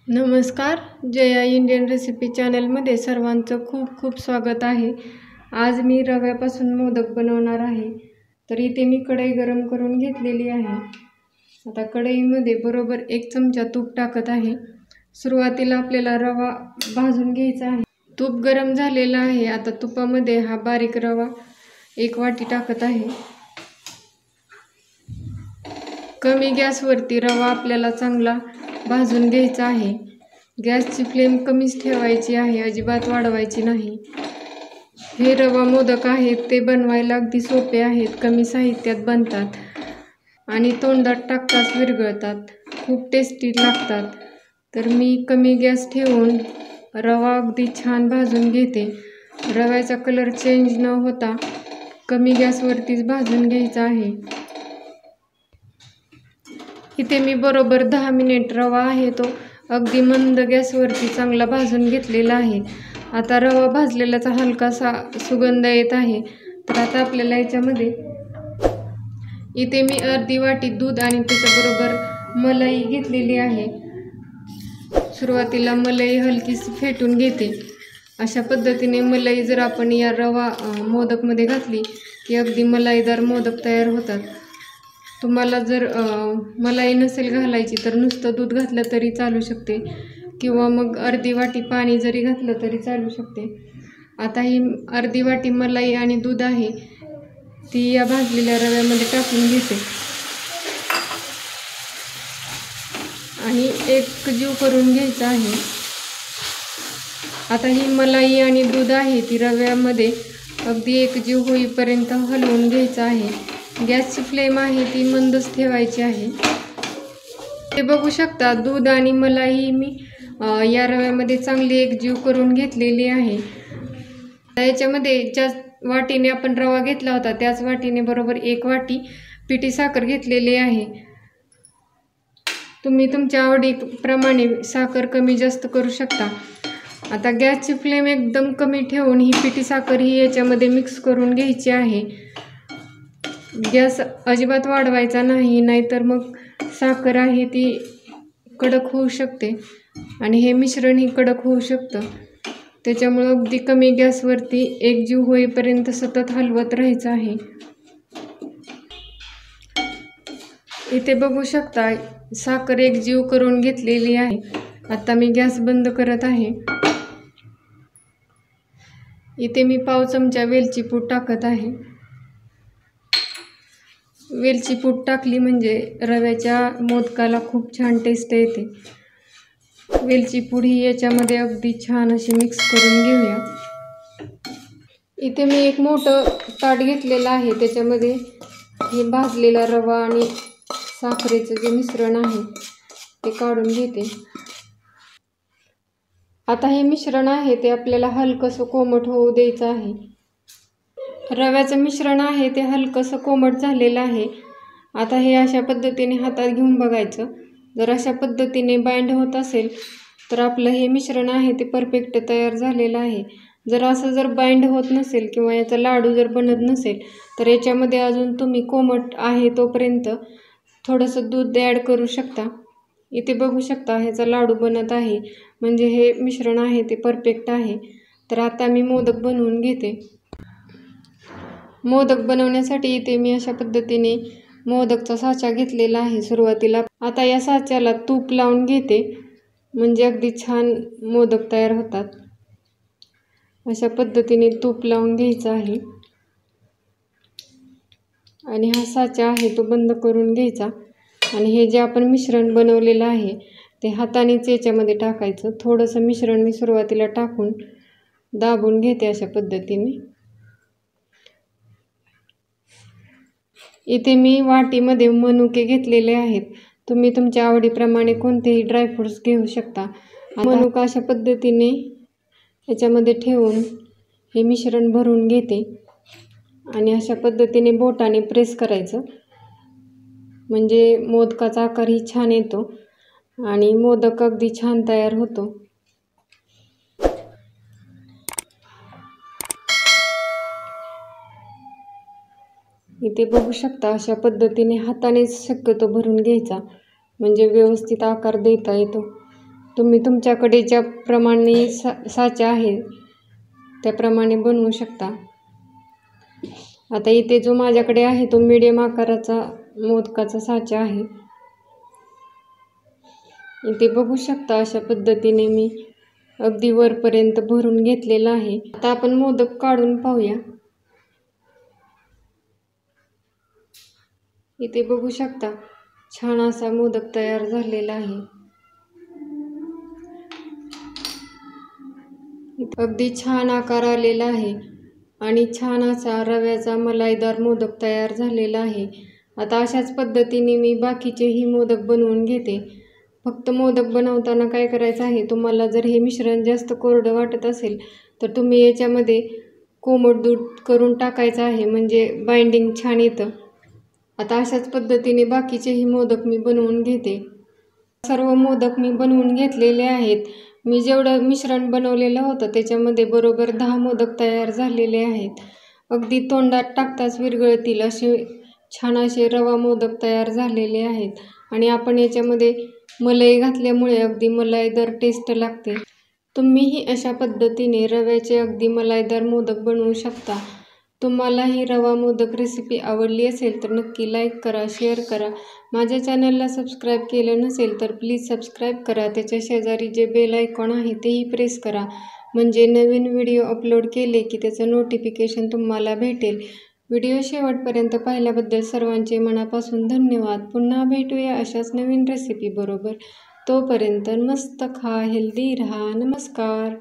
नमस्कार, Jaya Indian recipe चॅनलमध्ये सर्वांचं खूप खूप स्वागत आहे। आज मी रव्यापासून मोदक बनवणार आहे। तर इथे मी कढई गरम करून घेतलेली आहे। आता कढईमध्ये बरोबर 1 चमचा तूप टाकत आहे। सुरुवातीला आपल्याला रवा भाजून घ्यायचा आहे। तूप गरम झालेला आहे। आता तुपामध्ये हा बारीक रवा 1 वाटी टाकत आहे। कमी गॅसवरती रवा आपल्याला चांगला भाजून घ्यायचा आहे। गॅसची फ्लेम कमीच ठेवायची आहे, अजिबात वाढवायची नाही। हे रवा मोदक आहेत ते बनवायला अगदी सोपे आहेत, कमी साहित्यात बनतात आणि तोंडात टाकताच विरघळतात, खूप टेस्टी लागतात। तर मी कमी गॅस ठेवून रवा अगदी छान भाजून घेते। रव्याचा कलर चेंज न होता कमी गॅसवरतीच भाजून घ्यायचा आहे। इथे मी बरोबर 10 मिनिट रवा आहे तो अगदी मंद गॅसवरती चांगला भाजून घेतलेला आहे। आता रवा भाजलेल्याचा हलकासा सुगंध येत आहे। तर आता आपल्याला याच्यामध्ये इथे मी अर्धी वाटी दूध आणि त्याच्याबरोबर मलाई घेतलेली आहे। सुरुवातीला मलाई हलकीशी फेटून घेते। अशा पद्धतीने मलाई जर आपण या रवा मोदकमध्ये घातली की अगदी मलाईदार मोदक तयार होतात। तुम्हाला जर मलाई नसेल घालायची तर नुसतं दूध घातलं तरी चालू शकते किंवा मग अर्धी वाटी पाणी जरी घातलं तरी चालू शकते। आता ही अर्धी वाटी मलाई आणि दूध आहे ती या भाजलेल्या रव्यामध्ये टाकून घेते आणि एकजीव करून घ्यायचा आहे। आता ही मलाई आणि दूध आहे ती रव्यामध्ये अगदी एकजीव होईपर्यंत हलवून घ्यायचं आहे। गॅसची फ्लेम आहे ती मंदच ठेवायची आहे। ते बघू शकता दूध आणि मलाई मी या रव्यामध्ये चांगली एकजीव करून घेतलेली आहे। याच्यामध्ये ज्या वाटीने आपण रवा घेतला होता त्याच वाटीने बरोबर 1 वाटी पिठी साखर घेतलेली आहे। तुम्ही तुमच्या आवडीप्रमाणे साखर कमी जास्त करू शकता। आता गॅसची फ्लेम एकदम कमी ठेवून ही पिठी साखर ही याच्यामध्ये मिक्स करून घ्यायची आहे। गॅस अजिबात वाढवायचा नाही, नाहीतर मग साखर आहे ती कडक होऊ शकते आणि हे मिश्रण ही कडक होऊ शकतं। त्याच्यामुळे अगदी कमी गॅसवरती एकजीव होईपर्यंत सतत हलवत राहायचं आहे। इथे बघू शकता साखर एकजीव करून घेतलेली आहे। आता मी गॅस बंद करत आहे। इथे मी पाव चमचा वेलची पूड टाकत आहे। वेलची पूड टाकली म्हणजे रव्याच्या मोदकाला खूप छान टेस्ट येते। वेलची पूड ही याच्यामध्ये अगदी छान अशी मिक्स करून घेऊया। इथे मी एक मोठं ताट घेतलेलं आहे, त्याच्यामध्ये हे भाजलेला रवा आणि साखरेचं जे मिश्रण आहे ते काढून घेते। आता हे मिश्रण आहे ते आपल्याला हलकंसं कोमट होऊ द्यायचं आहे। रव्याचं मिश्रण आहे ते हलकंसं कोमट झालेलं आहे। आता हे अशा पद्धतीने हातात घेऊन बघायचं। जर अशा पद्धतीने बाइंड होत असेल तर आपलं हे मिश्रण आहे ते परफेक्ट तयार झालेलं आहे। जर असं जर बाइंड होत नसेल किंवा याचा लाडू जर बनत नसेल तर याच्यामध्ये अजून तुम्ही कोमट आहे तोपर्यंत थोडंसं दूध ॲड करू शकता। इथे बघू शकता ह्याचा लाडू बनत आहे, म्हणजे हे मिश्रण आहे ते परफेक्ट आहे। तर आता मी मोदक बनवून घेते। मोदक बनवण्यासाठी इथे मी अशा पद्धतीने मोदकचा साचा घेतलेला आहे सुरुवातीला। आता या साच्याला तूप लावून घेते, म्हणजे अगदी छान मोदक तयार होतात। अशा पद्धतीने तूप लावून घ्यायचं आहे आणि हा साचा आहे तो बंद करून घ्यायचा आणि हे जे आपण मिश्रण बनवलेलं आहे ते हातानेच याच्यामध्ये टाकायचं। थोडंसं मिश्रण मी सुरुवातीला टाकून दाबून घेते अशा पद्धतीने। इथे मी वाटीमध्ये मनुके घेतलेले आहेत, तुम्ही तुमच्या आवडीप्रमाणे कोणतेही ड्रायफ्रूट्स घेऊ शकता। मनुका अशा पद्धतीने याच्यामध्ये ठेवून हे मिश्रण भरून घेते आणि अशा पद्धतीने बोटाने प्रेस करायचं, म्हणजे मोदकाचा आकार ही छान येतो आणि मोदक अगदी छान तयार होतो। इथे बघू शकता अशा पद्धतीने हातानेच शक्यतो भरून घ्यायचा, म्हणजे व्यवस्थित आकार देता येतो। तुम्ही तुमच्याकडे ज्याप्रमाणे साचा आहे त्याप्रमाणे बनवू शकता। आता इथे जो माझ्याकडे आहे तो मीडियम आकाराचा मोदकाचा साचा आहे। इथे बघू शकता अशा पद्धतीने मी अगदी वरपर्यंत भरून घेतलेला आहे। आता आपण मोदक काढून पाहूया। इथे बघू शकता छान असा मोदक तयार झालेला आहे। अगदी छान आकार आलेला आहे आणि छान असा रव्याचा मलाईदार मोदक तयार झालेला आहे। आता अशाच पद्धतीने मी बाकीचेही मोदक बनवून घेते। फक्त मोदक बनवताना काय करायचं आहे, तुम्हाला जर हे मिश्रण जास्त कोरडं वाटत असेल तर तुम्ही याच्यामध्ये कोमट दूध करून टाकायचं आहे, म्हणजे बाइंडिंग छान येतं। आता अशाच पद्धतीने बाकीचेही मोदक मी बनवून घेते। सर्व मोदक मी बनवून घेतलेले आहेत। मी जेवढं मिश्रण बनवलेलं होतं त्याच्यामध्ये बरोबर 10 मोदक तयार झालेले आहेत। अगदी तोंडात टाकताच विरघळतील असे छान असे रवा मोदक तयार झालेले आहेत आणि आपण याच्यामध्ये मलाई घातल्यामुळे अगदी मलाईदार टेस्ट लागते। तुम्हीही अशा पद्धतीने रव्याचे अगदी मलाईदार मोदक बनवू शकता। तुम्हाला ही रवा मोदक रेसिपी आवडली असेल तर नक्की लाईक करा, शेअर करा। माझ्या चॅनलला सबस्क्राईब केलं नसेल तर प्लीज सबस्क्राईब करा। त्याच्या शेजारी जे बेल आयकॉन आहे तेही प्रेस करा, म्हणजे नवीन व्हिडिओ अपलोड केले की त्याचं नोटिफिकेशन तुम्हाला भेटेल। व्हिडिओ शेवटपर्यंत पाहिल्याबद्दल सर्वांचे मनापासून धन्यवाद। पुन्हा भेटूया अशाच नवीन रेसिपी बरोबर। तोपर्यंत मस्त खा, हेल्दी रहा। नमस्कार।